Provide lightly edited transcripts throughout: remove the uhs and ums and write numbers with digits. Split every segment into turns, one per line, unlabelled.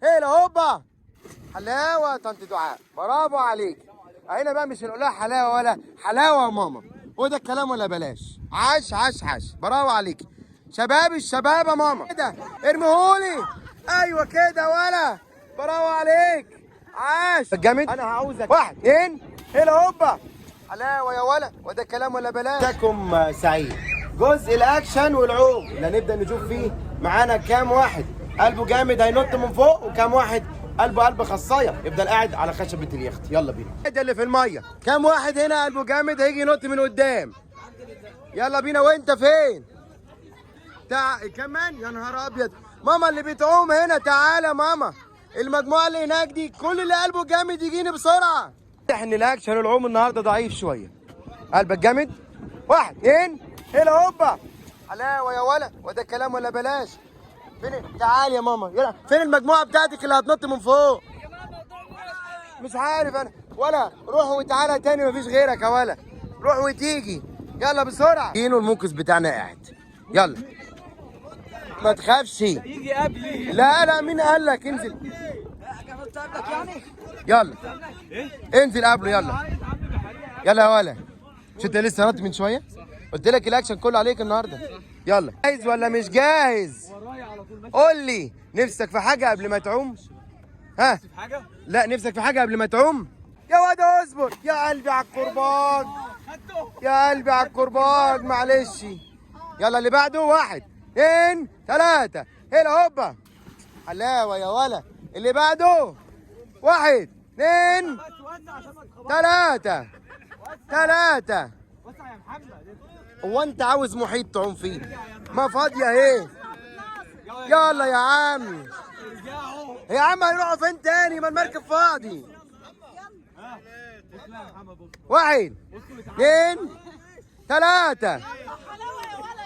هيلا هوبا. حلاوه طنط دعاء، برافو عليك. هنا بقى مش هنقول لها حلاوه ولا حلاوه يا ماما، هو ده الكلام ولا بلاش؟ عاش عاش عاش، برافو عليك. شباب الشباب يا ماما كده، ارميهولي. ايوه كده ولا، برافو عليك. عاش جامد. انا هعوزك 1 2 هيلا هوبا. حلاوه يا ولا، وده الكلام ولا بلاش؟ مساكم سعيد. جزء الاكشن والعوم اللي هنبدا نشوف فيه معانا كام واحد قلبه جامد هينط من فوق، وكام واحد قلب خصايه يفضل قاعد على خشبه اليخت. يلا بينا. ده اللي في الميه، كام واحد هنا قلبه جامد هيجي ينط من قدام؟ يلا بينا. وانت فين؟ كمان يا نهار ابيض. ماما اللي بتعوم هنا، تعالى ماما. المجموعه اللي هناك دي كل اللي قلبه جامد يجيني بسرعه. ان الاكشن والعوم النهارده ضعيف شويه. قلبك جامد. 1 2 هيلا هوبا. حلاوه يا ولا، وده الكلام ولا بلاش؟ فين؟ تعال يا ماما. يلا فين المجموعه بتاعتك اللي هتنط من فوق؟ مش عارف انا. ولا روح وتعالى تاني، مفيش غيرك يا ولا. روح وتيجي يلا بسرعه. كينو المنقذ بتاعنا قاعد. يلا ما تخافش.
يجي قبلي.
لا مين قال لك؟ انزل. يلا انزل قبله. يلا يا ولا. مش انت لسه نط من شويه؟ قلت لك الاكشن كله عليك النهارده. يلا جاهز ولا مش جاهز؟ قول لي نفسك في حاجه قبل ما تعوم؟ ها؟ لا نفسك في حاجه قبل ما تعوم؟ يا واد اصبر يا قلبي على الكرباج، يا قلبي على الكرباج معلش. يلا اللي بعده. 1 2 3 هيلا هوبا. حلاوه يا ولا. اللي بعده. 1 2 3
وسع يا محمد.
هو انت عاوز محيط تعوم فيه؟ ما فاضيه اهي. يلا يا عم. يا عم هنروحوا فين تاني؟ ما المركب فاضي. 1 2 3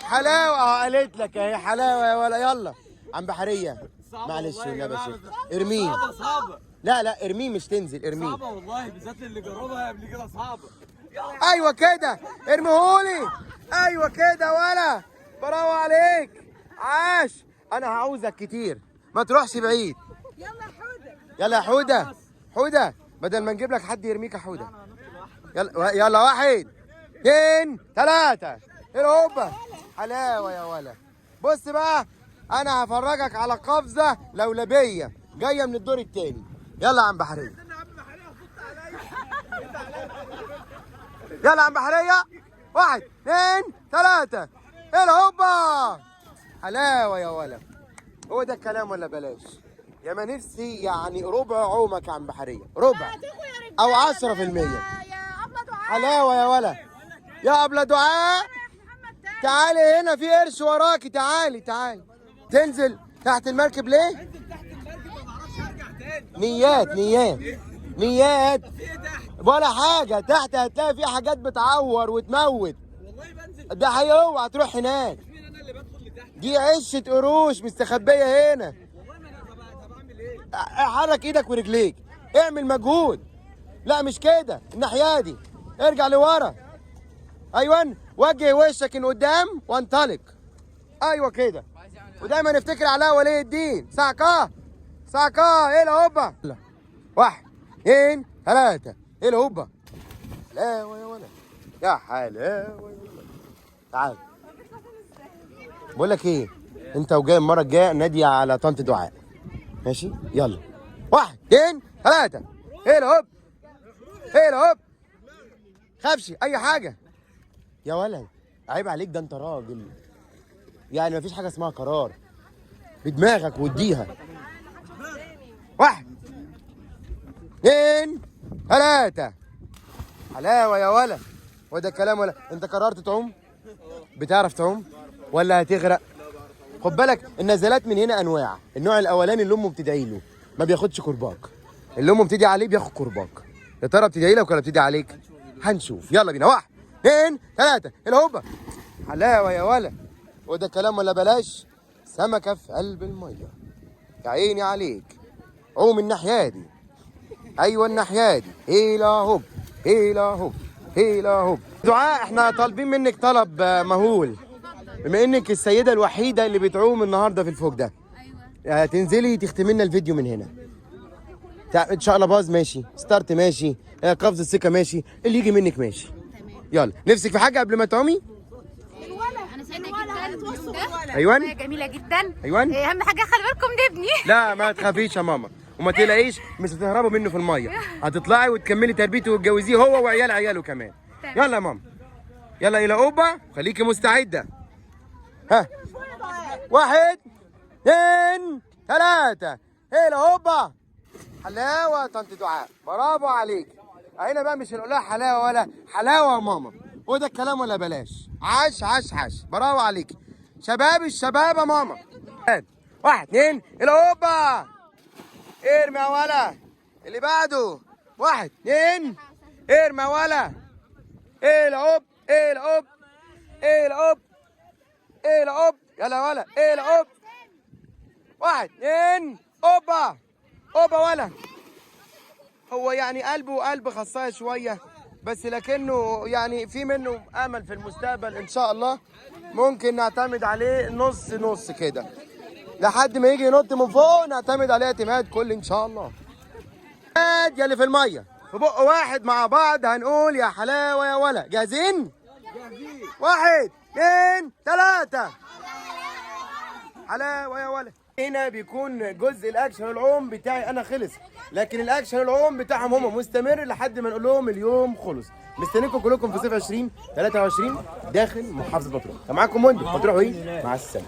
حلاوه. قالت لك اهي حلاوه يا ولا. يلا عم بحريه معلش والنبي يا شيخ ارميه. لا ارميه مش تنزل، ارميه.
صعبه والله، بالذات اللي جربها قبل كده صعبه.
ايوه كده ارميهولي. ايوه كده ولا، برافو عليك. عاش. انا هعوزك كتير، ما تروحش بعيد. يلا يا حوده بدل ما نجيب لك حد يرميك يا حوده. يلا 1 2 3 هيلا هوبا. حلاوه يا ولا. بص بقى انا هفرجك على قفزه لولبيه جايه من الدور الثاني. يلا يا عم بحريه. يلا يا عم بحريه. 1 2 3 هيلا هوبا. حلاوه يا ولا، هو ده الكلام ولا بلاش؟ يا ما نفسي يعني ربع عومك يا عم بحريه، ربع او 10%. حلاوه يا ولا. يا ابله دعاء تعالي هنا، في قرش وراكي. تعالي تنزل تحت المركب ليه؟ نيات ولا حاجه. تحت هتلاقي في حاجات بتعور وتموت.
والله بنزل.
ده هيوعى تروح هناك.
مين انا اللي بدخل لتحت؟
دي عشه قروش مستخبيه هنا.
والله ما انا طب اعمل ايه؟
حرك ايدك ورجليك، اعمل مجهود. لا مش كده، الناحيه دي. ارجع لورا. ايوه وجه وشك ان قدام وانطلق. ايوه كده. ودايما نفتكر علاء ولي الدين. ساكا هيلا هوبا. 1 2 3 هيلا هوبا. حلاوه يا ولد، يا حلاوه يا ولد. تعال بقول لك ايه، انت وجاي المره الجايه نادي على طنط دعاء ماشي؟ يلا 1 2 3 هيلا هوب. خافش اي حاجه يا ولد، عيب عليك، ده انت راجل يعني. مفيش حاجه اسمها قرار، بدماغك واديها. 1 2 3 حلاوه يا ولد، وده الكلام ولا؟ انت قررت تعوم؟ بتعرف تعوم ولا هتغرق؟ خد بالك النزلات من هنا انواع. النوع الاولاني اللي امه بتدعي له ما بياخدش كرباج، اللي امه بتدعي عليه بياخد كرباج. يا ترى بتدعي لك ولا بتدعي عليك؟ هنشوف. يلا بينا. 1 2 3 هلا هوبا. حلاوه يا ولا، وده كلام ولا بلاش؟ سمكه في قلب الميه، يا عيني عليك. عوم الناحيه دي، ايوه الناحيه دي. هيلا هوب هيلا هوب هيلا هوب. دعاء احنا طالبين منك طلب مهول، بما انك السيده الوحيده اللي بتعوم النهارده في الفوق ده.
ايوه
هتنزلي تختمي لنا الفيديو من هنا. ان شاء الله باظ ماشي، ستارت ماشي، قفز السكه ماشي، اللي يجي منك ماشي. يلا نفسك في حاجه قبل ما تقومي؟
انا سعيده جدا باليوم ده.
ايوان
جميله جدا.
ايوان.
اهم حاجه خلي بالكم ده ابني.
لا ما تخافيش يا ماما، وما تقلقيش، مش هتهربوا منه في الميه، هتطلعي وتكملي تربيته وتجوزيه هو وعيال عياله كمان. يلا يا ماما، يلا الى اوبا، خليكي مستعده. ها 1 2 3 الى اوبا. حلاوه طنط دعاء، برافو عليك. هنا بقى مش هنقول لها حلاوه ولا حلاوه يا ماما، وده الكلام ولا بلاش. عاش عاش عاش، برافو عليك. شباب الشباب يا ماما. 1 2 الى اوبا. ارمي يا ولا. اللي بعده 1 2 ارمي يا ولا. الى اوب الى اوب الى اوب الى اوب. يلا يا ولا الى اوب. 1 2 اوبا اوبا ولا. هو يعني قلبه قلب خصايه شويه بس، لكنه يعني في منه امل في المستقبل ان شاء الله. ممكن نعتمد عليه نص نص كده لحد ما يجي ينط من فوق، نعتمد عليه اعتماد كلي ان شاء الله. يا اللي في الميه في بق واحد مع بعض هنقول يا حلاوه يا ولا. جاهزين؟ 1 2 3 حلاوه يا ولا. هنا بيكون جزء الاكشن العوم بتاعي انا خلص، لكن الاكشن العوم بتاعهم هم مستمر لحد ما نقول لهم اليوم خلص. مستنيكم كلكم في صيف 2023 داخل محافظه مطروح. كان معاكم مندي، هتروحوا ايه؟ مع السلامه.